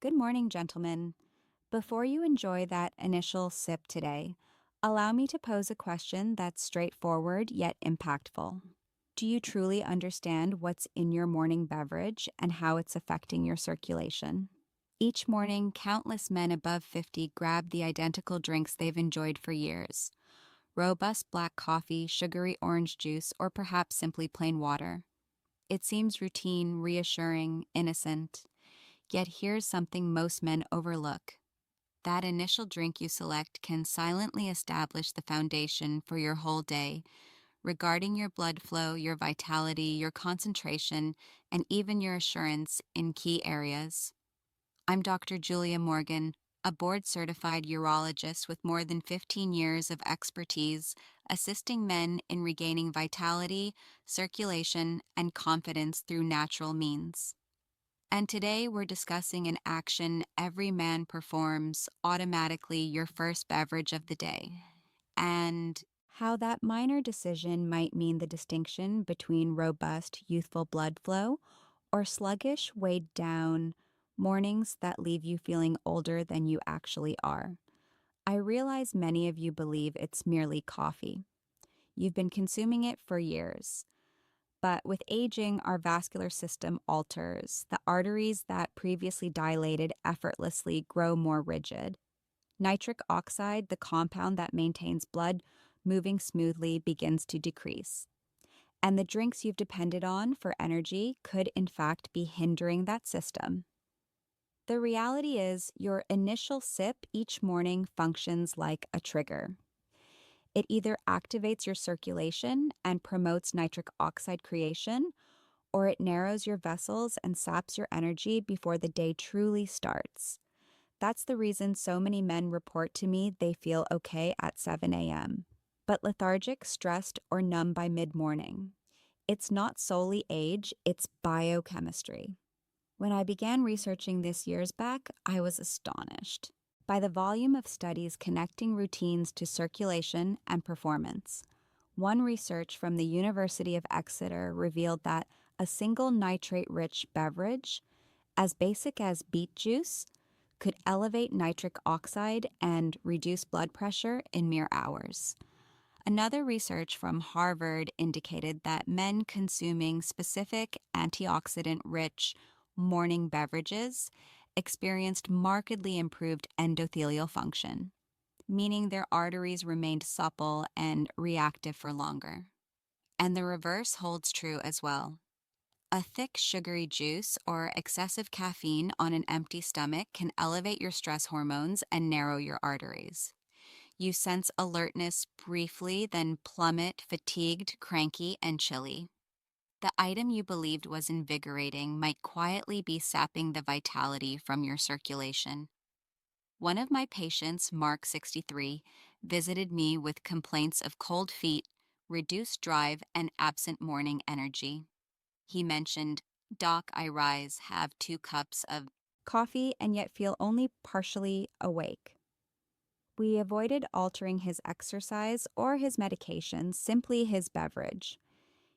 Good morning, gentlemen. Before you enjoy that initial sip today, allow me to pose a question that's straightforward yet impactful. Do you truly understand what's in your morning beverage and how it's affecting your circulation? Each morning, countless men above 50 grab the identical drinks they've enjoyed for years: robust black coffee, sugary orange juice, or perhaps simply plain water. It seems routine, reassuring, innocent. Yet here's something most men overlook. That initial drink you select can silently establish the foundation for your whole day, regarding your blood flow, your vitality, your concentration, and even your assurance in key areas. I'm Dr. Julia Morgan, a board-certified urologist with more than 15 years of expertise assisting men in regaining vitality, circulation, and confidence through natural means. And today we're discussing an action every man performs automatically, your first beverage of the day, and how that minor decision might mean the distinction between robust, youthful blood flow or sluggish, weighed down mornings that leave you feeling older than you actually are. I realize many of you believe it's merely coffee. You've been consuming it for years. But with aging, our vascular system alters. The arteries that previously dilated effortlessly grow more rigid. Nitric oxide, the compound that maintains blood moving smoothly, begins to decrease. And the drinks you've depended on for energy could, in fact, be hindering that system. The reality is, your initial sip each morning functions like a trigger. It either activates your circulation and promotes nitric oxide creation, or it narrows your vessels and saps your energy before the day truly starts. That's the reason so many men report to me they feel okay at 7 a.m., but lethargic, stressed, or numb by mid-morning. It's not solely age, it's biochemistry. When I began researching this years back, I was astonished by the volume of studies connecting routines to circulation and performance. One research from the University of Exeter revealed that a single nitrate-rich beverage, as basic as beet juice, could elevate nitric oxide and reduce blood pressure in mere hours. Another research from Harvard indicated that men consuming specific antioxidant-rich morning beverages experienced markedly improved endothelial function, meaning their arteries remained supple and reactive for longer. And the reverse holds true as well. A thick, sugary juice or excessive caffeine on an empty stomach can elevate your stress hormones and narrow your arteries. You sense alertness briefly, then plummet, fatigued, cranky, and chilly. The item you believed was invigorating might quietly be sapping the vitality from your circulation. One of my patients, Mark 63, visited me with complaints of cold feet, reduced drive, and absent morning energy. He mentioned, "Doc, I rise, have 2 cups of coffee, and yet feel only partially awake." We avoided altering his exercise or his medication, simply his beverage.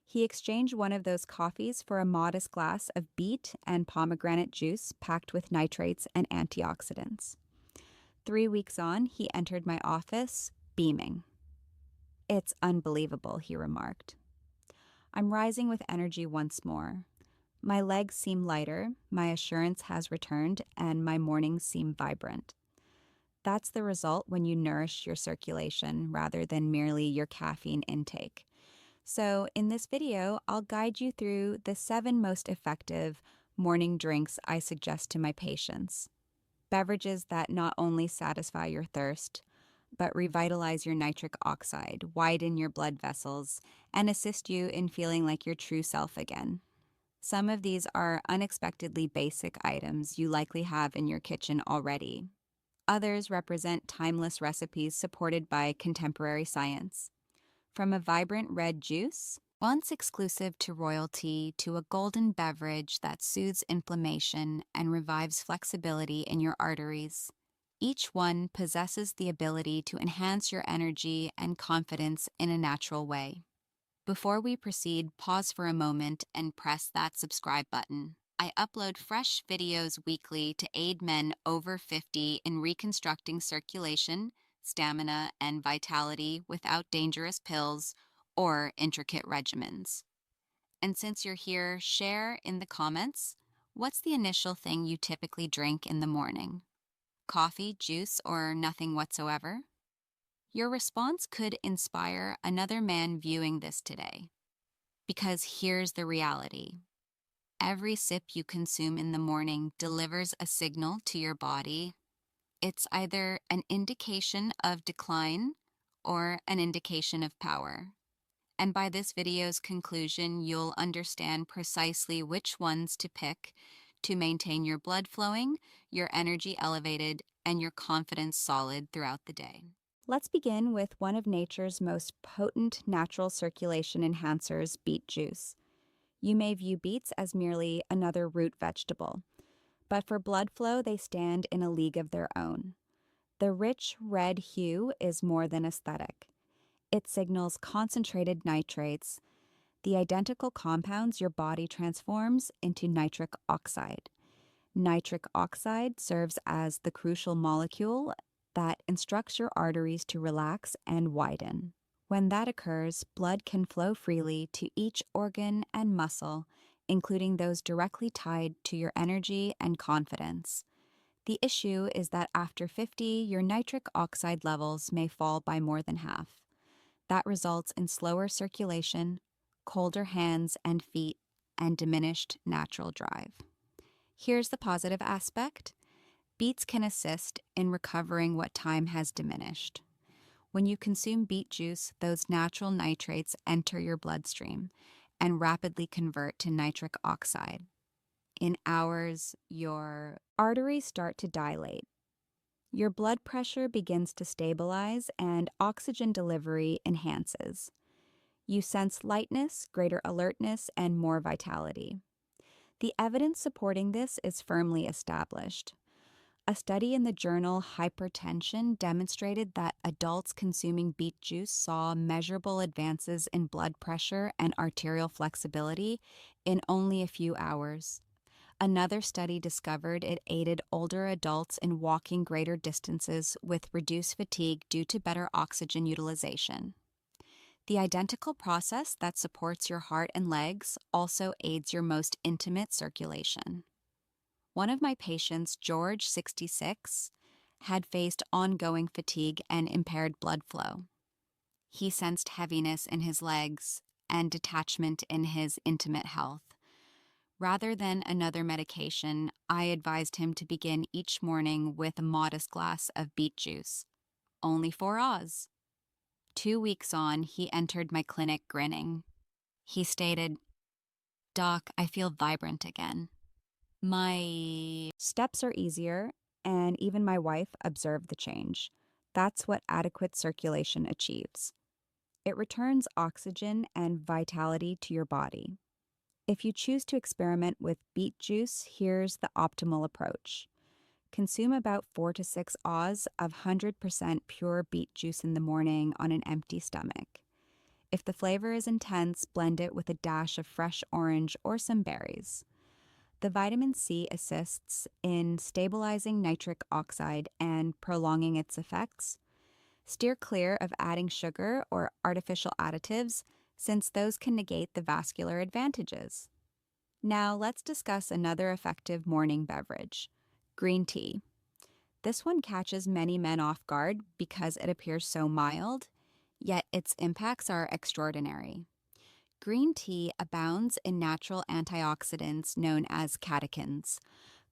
He exchanged one of those coffees for a modest glass of beet and pomegranate juice packed with nitrates and antioxidants. 3 weeks on, he entered my office, beaming. "It's unbelievable," he remarked. "I'm rising with energy once more. My legs seem lighter, my assurance has returned, and my mornings seem vibrant." That's the result when you nourish your circulation rather than merely your caffeine intake. So in this video, I'll guide you through the 7 most effective morning drinks I suggest to my patients. Beverages that not only satisfy your thirst, but revitalize your nitric oxide, widen your blood vessels, and assist you in feeling like your true self again. Some of these are unexpectedly basic items you likely have in your kitchen already. Others represent timeless recipes supported by contemporary science. From a vibrant red juice, once exclusive to royalty, to a golden beverage that soothes inflammation and revives flexibility in your arteries. Each one possesses the ability to enhance your energy and confidence in a natural way. Before we proceed, pause for a moment and press that subscribe button. I upload fresh videos weekly to aid men over 50 in reconstructing circulation, stamina, and vitality without dangerous pills or intricate regimens. And since you're here, share in the comments, what's the initial thing you typically drink in the morning? Coffee, juice, or nothing whatsoever? Your response could inspire another man viewing this today. Because here's the reality. Every sip you consume in the morning delivers a signal to your body. It's either an indication of decline or an indication of power. And by this video's conclusion, you'll understand precisely which ones to pick to maintain your blood flowing, your energy elevated, and your confidence solid throughout the day. Let's begin with one of nature's most potent natural circulation enhancers, beet juice. You may view beets as merely another root vegetable, but for blood flow, they stand in a league of their own. The rich red hue is more than aesthetic. It signals concentrated nitrates, the identical compounds your body transforms into nitric oxide. Nitric oxide serves as the crucial molecule that instructs your arteries to relax and widen. When that occurs, blood can flow freely to each organ and muscle, including those directly tied to your energy and confidence. The issue is that after 50, your nitric oxide levels may fall by more than half. That results in slower circulation, colder hands and feet, and diminished natural drive. Here's the positive aspect. Beets can assist in recovering what time has diminished. When you consume beet juice, those natural nitrates enter your bloodstream and rapidly convert to nitric oxide. In hours, your arteries start to dilate. Your blood pressure begins to stabilize and oxygen delivery enhances. You sense lightness, greater alertness, and more vitality. The evidence supporting this is firmly established. A study in the journal Hypertension demonstrated that adults consuming beet juice saw measurable advances in blood pressure and arterial flexibility in only a few hours. Another study discovered it aided older adults in walking greater distances with reduced fatigue due to better oxygen utilization. The identical process that supports your heart and legs also aids your most intimate circulation. One of my patients, George, 66, had faced ongoing fatigue and impaired blood flow. He sensed heaviness in his legs and detachment in his intimate health. Rather than another medication, I advised him to begin each morning with a modest glass of beet juice. Only 4 Oz. 2 weeks on, he entered my clinic grinning. He stated, "Doc, I feel vibrant again. My steps are easier, and even my wife observed the change. That's what adequate circulation achieves. It returns oxygen and vitality to your body. If you choose to experiment with beet juice, here's the optimal approach. Consume about 4 to 6 Oz of 100% pure beet juice in the morning on an empty stomach. If the flavor is intense, blend it with a dash of fresh orange or some berries. The vitamin C assists in stabilizing nitric oxide and prolonging its effects. Steer clear of adding sugar or artificial additives, since those can negate the vascular advantages. Now let's discuss another effective morning beverage, green tea. This one catches many men off guard because it appears so mild, yet its impacts are extraordinary. Green tea abounds in natural antioxidants known as catechins,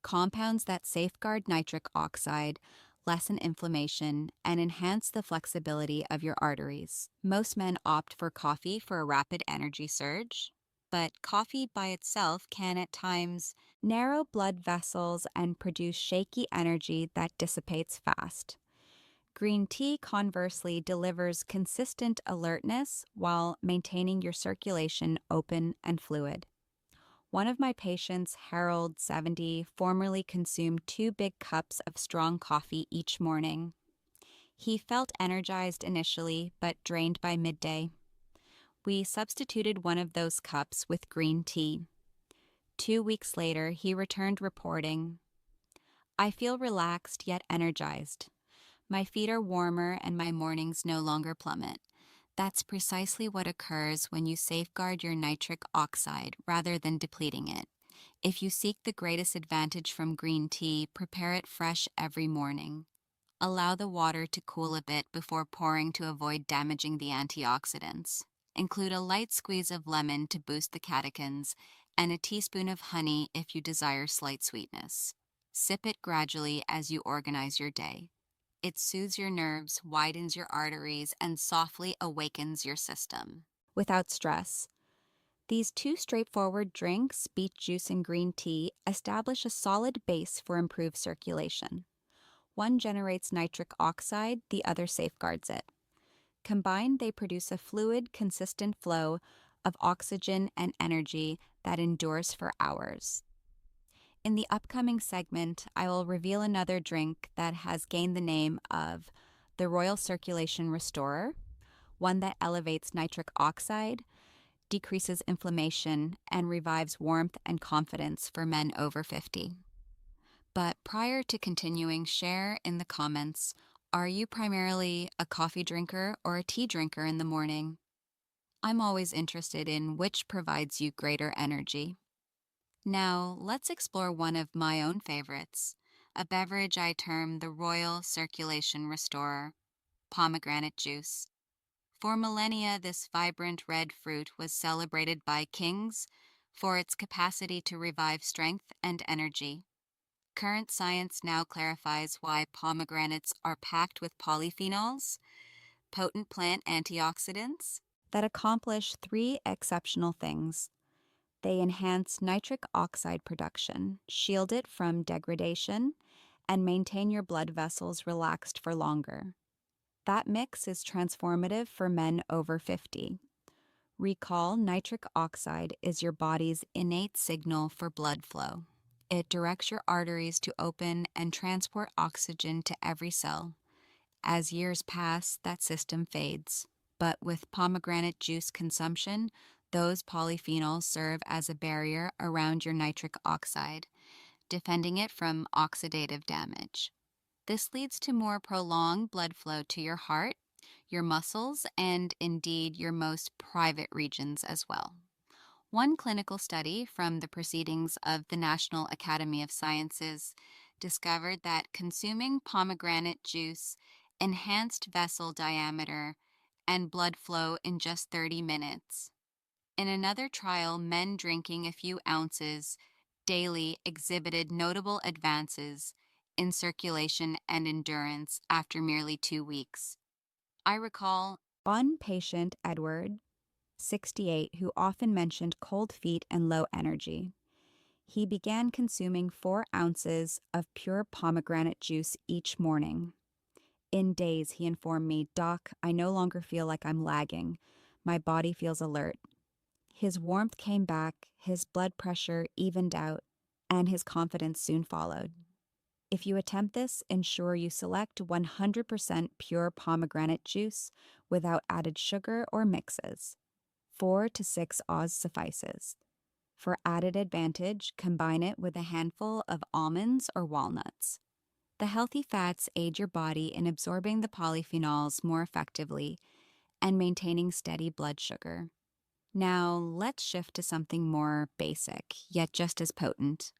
compounds that safeguard nitric oxide, lessen inflammation, and enhance the flexibility of your arteries. Most men opt for coffee for a rapid energy surge, but coffee by itself can at times narrow blood vessels and produce shaky energy that dissipates fast. Green tea, conversely, delivers consistent alertness while maintaining your circulation open and fluid. One of my patients, Harold, 70, formerly consumed 2 big cups of strong coffee each morning. He felt energized initially, but drained by midday. We substituted one of those cups with green tea. 2 weeks later, he returned reporting, "I feel relaxed yet energized. My feet are warmer and my mornings no longer plummet." That's precisely what occurs when you safeguard your nitric oxide rather than depleting it. If you seek the greatest advantage from green tea, prepare it fresh every morning. Allow the water to cool a bit before pouring to avoid damaging the antioxidants. Include a light squeeze of lemon to boost the catechins and a teaspoon of honey if you desire slight sweetness. Sip it gradually as you organize your day. It soothes your nerves, widens your arteries, and softly awakens your system. Without stress. These two straightforward drinks, beet juice and green tea, establish a solid base for improved circulation. One generates nitric oxide, the other safeguards it. Combined, they produce a fluid, consistent flow of oxygen and energy that endures for hours. In the upcoming segment, I will reveal another drink that has gained the name of the Royal Circulation Restorer, one that elevates nitric oxide, decreases inflammation, and revives warmth and confidence for men over 50. But prior to continuing, share in the comments, are you primarily a coffee drinker or a tea drinker in the morning? I'm always interested in which provides you greater energy. Now, let's explore one of my own favorites, a beverage I term the Royal Circulation Restorer, pomegranate juice. For millennia, this vibrant red fruit was celebrated by kings for its capacity to revive strength and energy. Current science now clarifies why pomegranates are packed with polyphenols, potent plant antioxidants, that accomplish three exceptional things. They enhance nitric oxide production, shield it from degradation, and maintain your blood vessels relaxed for longer. That mix is transformative for men over 50. Recall, nitric oxide is your body's innate signal for blood flow. It directs your arteries to open and transport oxygen to every cell. As years pass, that system fades. But with pomegranate juice consumption, those polyphenols serve as a barrier around your nitric oxide, defending it from oxidative damage. This leads to more prolonged blood flow to your heart, your muscles, and indeed your most private regions as well. One clinical study from the Proceedings of the National Academy of Sciences discovered that consuming pomegranate juice enhanced vessel diameter and blood flow in just 30 minutes. In another trial, men drinking a few ounces daily exhibited notable advances in circulation and endurance after merely 2 weeks. I recall one patient, Edward, 68, who often mentioned cold feet and low energy. He began consuming 4 ounces of pure pomegranate juice each morning. In days, he informed me, "Doc, I no longer feel like I'm lagging. My body feels alert." His warmth came back, his blood pressure evened out, and his confidence soon followed. If you attempt this, ensure you select 100% pure pomegranate juice without added sugar or mixes. 4 to 6 Oz suffices. For added advantage, combine it with a handful of almonds or walnuts. The healthy fats aid your body in absorbing the polyphenols more effectively and maintaining steady blood sugar. Now, let's shift to something more basic, yet just as potent.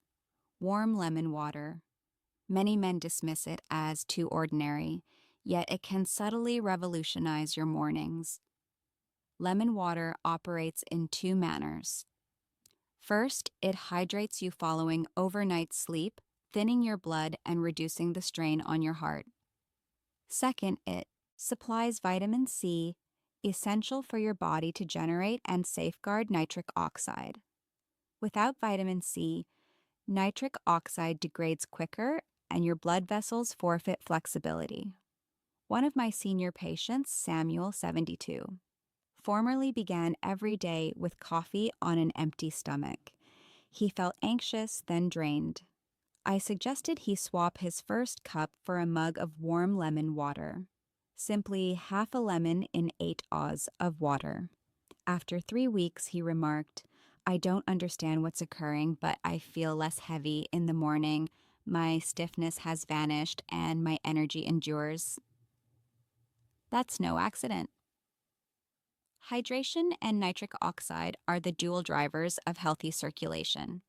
Warm lemon water. Many men dismiss it as too ordinary, yet it can subtly revolutionize your mornings. Lemon water operates in 2 manners. First, it hydrates you following overnight sleep, thinning your blood and reducing the strain on your heart. Second, it supplies vitamin C, essential for your body to generate and safeguard nitric oxide. Without vitamin C, nitric oxide degrades quicker and your blood vessels forfeit flexibility. One of my senior patients, Samuel, 72, formerly began every day with coffee on an empty stomach. He felt anxious, then drained. I suggested he swap his first cup for a mug of warm lemon water. Simply half a lemon in 8 Oz of water. After 3 weeks, he remarked, I don't understand what's occurring, but I feel less heavy in the morning. My stiffness has vanished and my energy endures. That's no accident. Hydration and nitric oxide are the dual drivers of healthy circulation.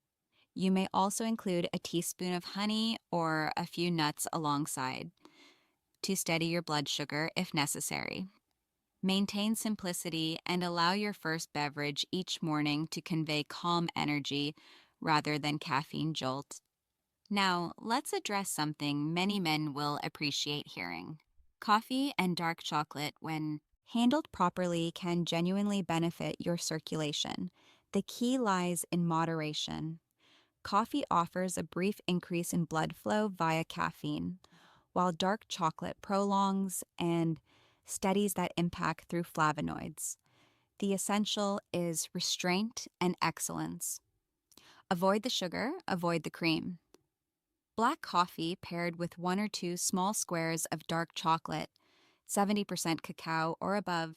You may also include a teaspoon of honey or a few nuts alongside to steady your blood sugar if necessary. Maintain simplicity and allow your first beverage each morning to convey calm energy rather than caffeine jolt. Now, let's address something many men will appreciate hearing. Coffee and dark chocolate, when handled properly, can genuinely benefit your circulation. The key lies in moderation. Coffee offers a brief increase in blood flow via caffeine, while dark chocolate prolongs and steadies that impact through flavonoids. The essential is restraint and excellence. Avoid the sugar, avoid the cream. Black coffee paired with 1 or 2 small squares of dark chocolate, 70% cacao or above,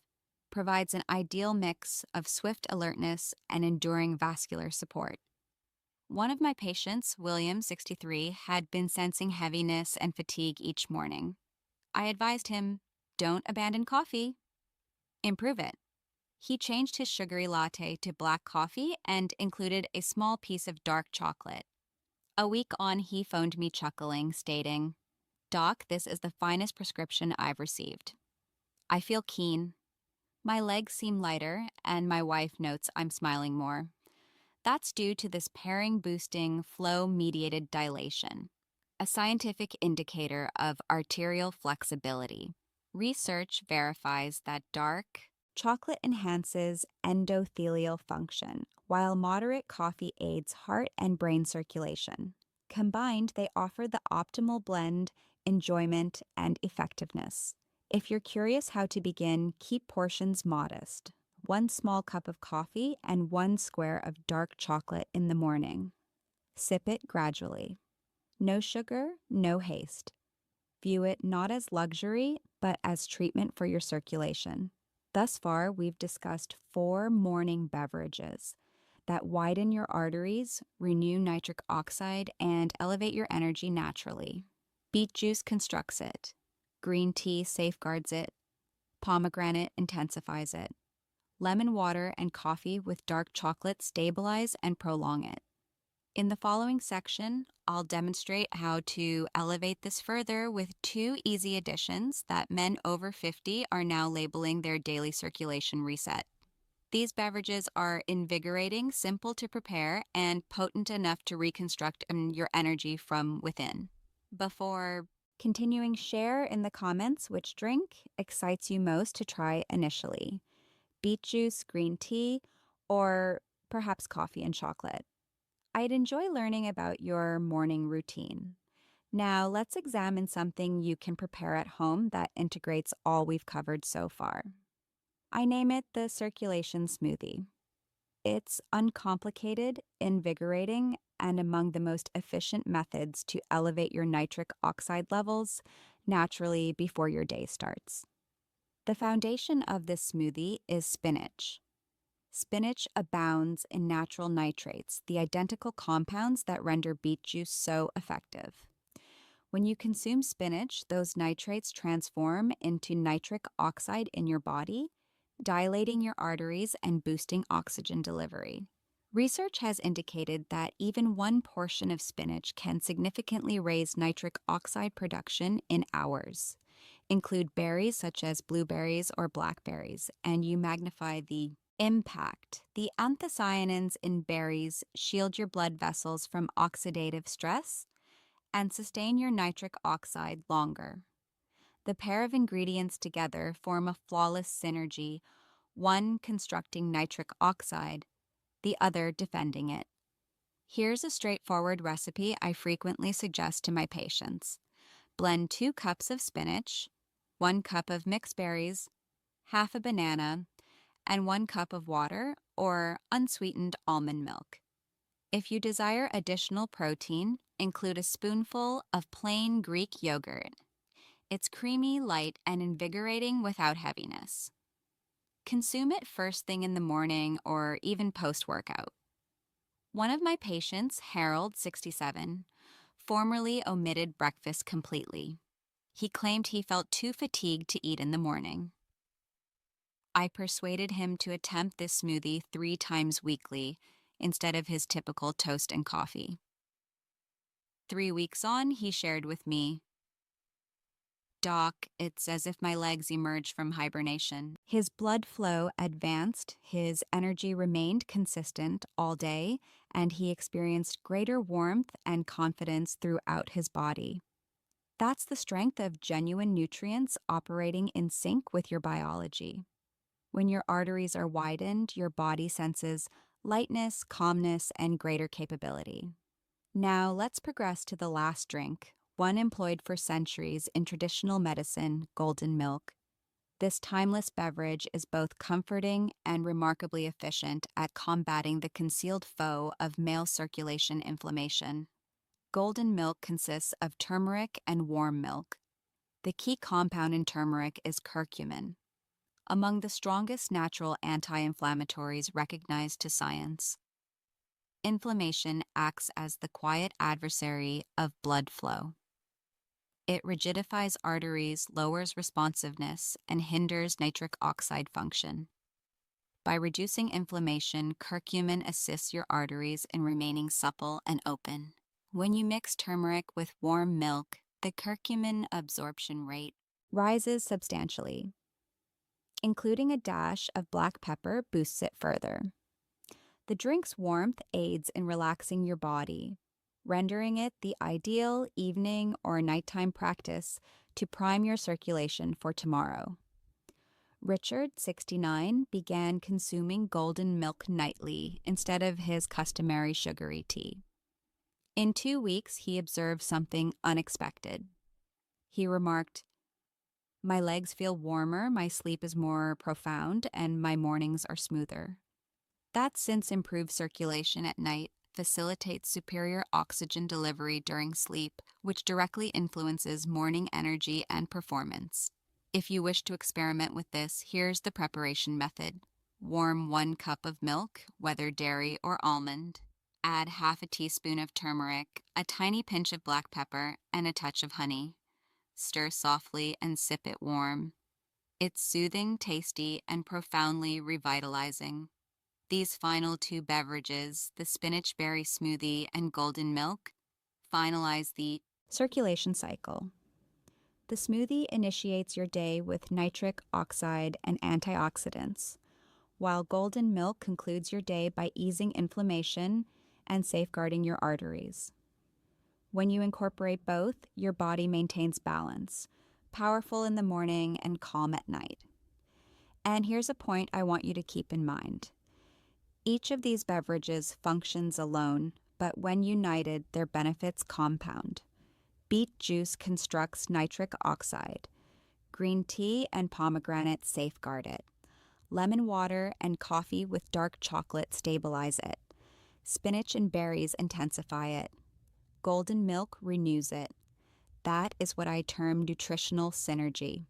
provides an ideal mix of swift alertness and enduring vascular support. One of my patients, William, 63, had been sensing heaviness and fatigue each morning. I advised him, don't abandon coffee, improve it. He changed his sugary latte to black coffee and included a small piece of dark chocolate. A week on, he phoned me chuckling, stating, "Doc, this is the finest prescription I've received. I feel keen. My legs seem lighter, and my wife notes I'm smiling more. That's due to this pairing-boosting, flow-mediated dilation, a scientific indicator of arterial flexibility. Research verifies that dark chocolate enhances endothelial function, while moderate coffee aids heart and brain circulation. Combined, they offer the optimal blend, enjoyment, and effectiveness. If you're curious how to begin, keep portions modest. 1 small cup of coffee and 1 square of dark chocolate in the morning. Sip it gradually. No sugar, no haste. View it not as luxury, but as treatment for your circulation. Thus far, we've discussed 4 morning beverages that widen your arteries, renew nitric oxide, and elevate your energy naturally. Beet juice constructs it. Green tea safeguards it. Pomegranate intensifies it. Lemon water and coffee with dark chocolate stabilize and prolong it. In the following section, I'll demonstrate how to elevate this further with 2 easy additions that men over 50 are now labeling their daily circulation reset. These beverages are invigorating, simple to prepare, and potent enough to reconstruct your energy from within. Before continuing, share in the comments which drink excites you most to try initially: beet juice, green tea, or perhaps coffee and chocolate. I'd enjoy learning about your morning routine. Now, let's examine something you can prepare at home that integrates all we've covered so far. I name it the circulation smoothie. It's uncomplicated, invigorating, and among the most efficient methods to elevate your nitric oxide levels naturally before your day starts. The foundation of this smoothie is spinach. Spinach abounds in natural nitrates, the identical compounds that render beet juice so effective. When you consume spinach, those nitrates transform into nitric oxide in your body, dilating your arteries and boosting oxygen delivery. Research has indicated that even 1 portion of spinach can significantly raise nitric oxide production in hours. Include berries such as blueberries or blackberries, and you magnify the impact. The anthocyanins in berries shield your blood vessels from oxidative stress and sustain your nitric oxide longer. The pair of ingredients together form a flawless synergy, one constructing nitric oxide, the other defending it. Here's a straightforward recipe I frequently suggest to my patients. Blend 2 cups of spinach, 1 cup of mixed berries, half a banana, and 1 cup of water or unsweetened almond milk. If you desire additional protein, include a spoonful of plain Greek yogurt. It's creamy, light, and invigorating without heaviness. Consume it first thing in the morning or even post-workout. One of my patients, Harold, 67, formerly omitted breakfast completely. He claimed he felt too fatigued to eat in the morning. I persuaded him to attempt this smoothie 3 times weekly instead of his typical toast and coffee. 3 weeks on, he shared with me, "Doc, it's as if my legs emerged from hibernation." His blood flow advanced, his energy remained consistent all day, and he experienced greater warmth and confidence throughout his body. That's the strength of genuine nutrients operating in sync with your biology. When your arteries are widened, your body senses lightness, calmness, and greater capability. Now let's progress to the last drink, one employed for centuries in traditional medicine, golden milk. This timeless beverage is both comforting and remarkably efficient at combating the concealed foe of male circulation inflammation. Golden milk consists of turmeric and warm milk. The key compound in turmeric is curcumin, among the strongest natural anti-inflammatories recognized to science. Inflammation acts as the quiet adversary of blood flow. It rigidifies arteries, lowers responsiveness, and hinders nitric oxide function. By reducing inflammation, curcumin assists your arteries in remaining supple and open. When you mix turmeric with warm milk, the curcumin absorption rate rises substantially. Including a dash of black pepper boosts it further. The drink's warmth aids in relaxing your body, rendering it the ideal evening or nighttime practice to prime your circulation for tomorrow. Richard, 69, began consuming golden milk nightly instead of his customary sugary tea. In 2 weeks, he observed something unexpected. He remarked, "My legs feel warmer, my sleep is more profound, and my mornings are smoother." That since improved circulation at night facilitates superior oxygen delivery during sleep, which directly influences morning energy and performance. If you wish to experiment with this, here's the preparation method. Warm 1 cup of milk, whether dairy or almond. Add half a teaspoon of turmeric, a tiny pinch of black pepper, and a touch of honey. Stir softly and sip it warm. It's soothing, tasty, and profoundly revitalizing. These final 2 beverages, the spinach berry smoothie and golden milk, finalize the circulation cycle. The smoothie initiates your day with nitric oxide and antioxidants, while golden milk concludes your day by easing inflammation and safeguarding your arteries. When you incorporate both, your body maintains balance, powerful in the morning and calm at night. And here's a point I want you to keep in mind. Each of these beverages functions alone, but when united, their benefits compound. Beet juice constructs nitric oxide. Green tea and pomegranate safeguard it. Lemon water and coffee with dark chocolate stabilize it. Spinach and berries intensify it. Golden milk renews it. That is what I term nutritional synergy.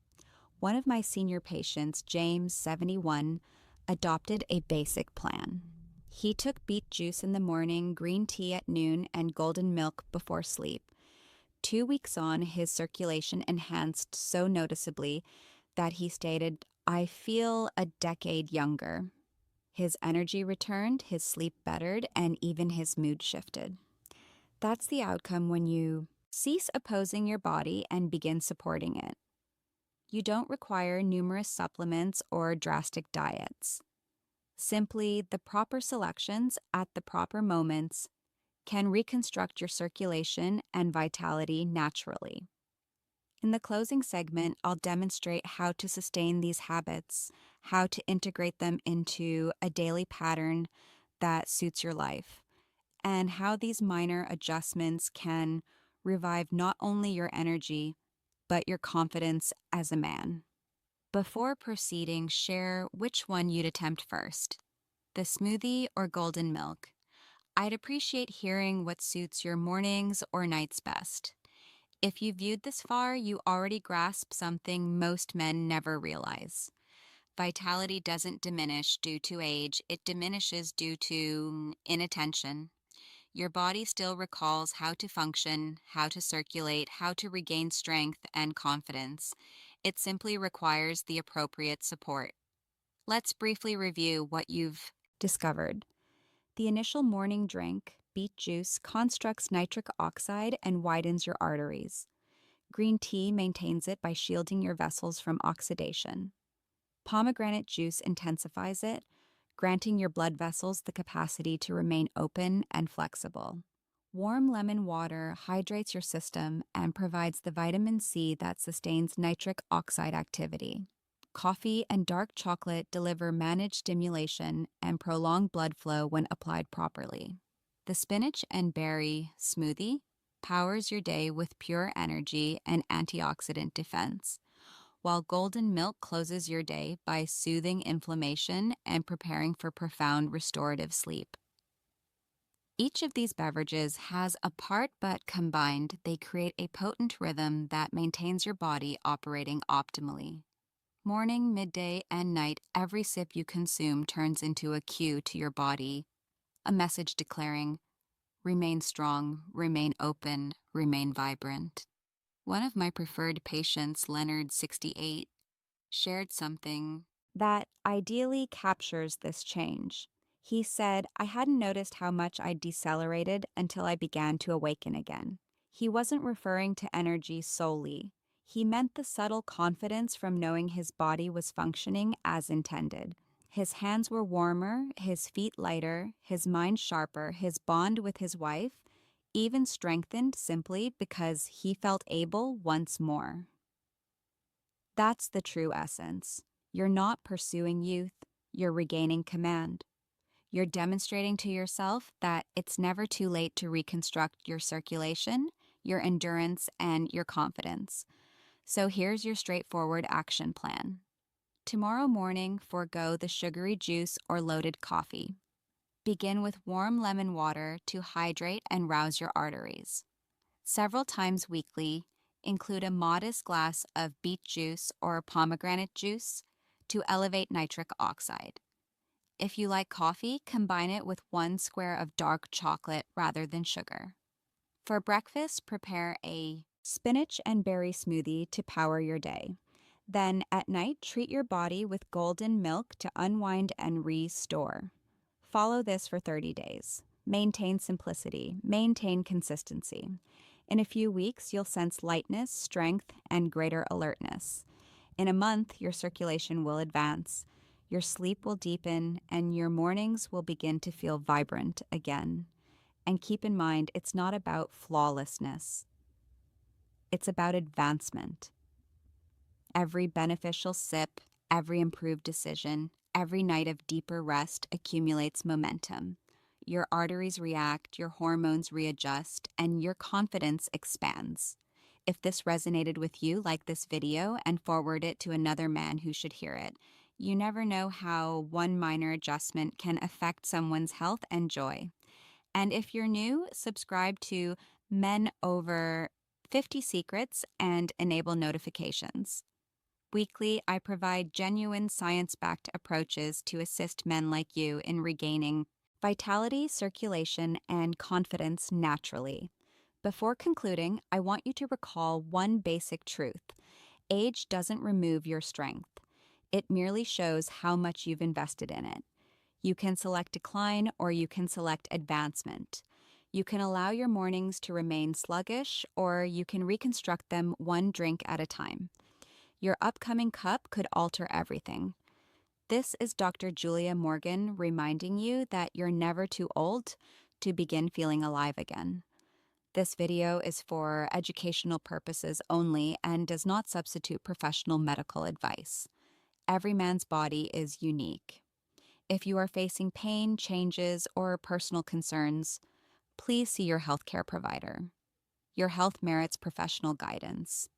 One of my senior patients, James, 71, adopted a basic plan. He took beet juice in the morning, green tea at noon, and golden milk before sleep. 2 weeks on, his circulation enhanced so noticeably that he stated, "I feel a decade younger." His energy returned, his sleep bettered, and even his mood shifted. That's the outcome when you cease opposing your body and begin supporting it. You don't require numerous supplements or drastic diets. Simply, the proper selections at the proper moments can reconstruct your circulation and vitality naturally. In the closing segment, I'll demonstrate how to sustain these habits, how to integrate them into a daily pattern that suits your life, and how these minor adjustments can revive not only your energy, but your confidence as a man. Before proceeding, share which one you'd attempt first, the smoothie or golden milk. I'd appreciate hearing what suits your mornings or nights best. If you viewed this far, you already grasp something most men never realize. Vitality doesn't diminish due to age, it diminishes due to inattention. Your body still recalls how to function, how to circulate, how to regain strength and confidence. It simply requires the appropriate support. Let's briefly review what you've discovered. The initial morning drink, beet juice, constructs nitric oxide and widens your arteries. Green tea maintains it by shielding your vessels from oxidation. Pomegranate juice intensifies it, granting your blood vessels the capacity to remain open and flexible. Warm lemon water hydrates your system and provides the vitamin C that sustains nitric oxide activity. Coffee and dark chocolate deliver managed stimulation and prolonged blood flow when applied properly. The spinach and berry smoothie powers your day with pure energy and antioxidant defense, while golden milk closes your day by soothing inflammation and preparing for profound restorative sleep. Each of these beverages has a part, but combined, they create a potent rhythm that maintains your body operating optimally. Morning, midday, and night, every sip you consume turns into a cue to your body, a message declaring, remain strong, remain open, remain vibrant. One of my preferred patients, Leonard, 68, shared something that ideally captures this change. He said, I hadn't noticed how much I decelerated until I began to awaken again. He wasn't referring to energy solely. He meant the subtle confidence from knowing his body was functioning as intended. His hands were warmer, his feet lighter, his mind sharper, his bond with his wife even strengthened simply because he felt able once more. That's the true essence. You're not pursuing youth, you're regaining command. You're demonstrating to yourself that it's never too late to reconstruct your circulation, your endurance, and your confidence. So here's your straightforward action plan. Tomorrow morning, forego the sugary juice or loaded coffee. Begin with warm lemon water to hydrate and rouse your arteries. Several times weekly, include a modest glass of beet juice or pomegranate juice to elevate nitric oxide. If you like coffee, combine it with 1 square of dark chocolate rather than sugar. For breakfast, prepare a spinach and berry smoothie to power your day. Then at night, treat your body with golden milk to unwind and restore. Follow this for 30 days. Maintain simplicity, maintain consistency. In a few weeks, you'll sense lightness, strength, and greater alertness. In a month, your circulation will advance, your sleep will deepen, and your mornings will begin to feel vibrant again. And keep in mind, it's not about flawlessness. It's about advancement. Every beneficial sip, every improved decision, every night of deeper rest accumulates momentum. Your arteries react, your hormones readjust, and your confidence expands. If this resonated with you, like this video and forward it to another man who should hear it. You never know how one minor adjustment can affect someone's health and joy. And if you're new, subscribe to Men Over 50 Secrets and enable notifications. Weekly, I provide genuine science-backed approaches to assist men like you in regaining vitality, circulation, and confidence naturally. Before concluding, I want you to recall one basic truth. Age doesn't remove your strength. It merely shows how much you've invested in it. You can select decline or you can select advancement. You can allow your mornings to remain sluggish or you can reconstruct them one drink at a time. Your upcoming cup could alter everything. This is Dr. Julia Morgan reminding you that you're never too old to begin feeling alive again. This video is for educational purposes only and does not substitute professional medical advice. Every man's body is unique. If you are facing pain, changes, or personal concerns, please see your healthcare provider. Your health merits professional guidance.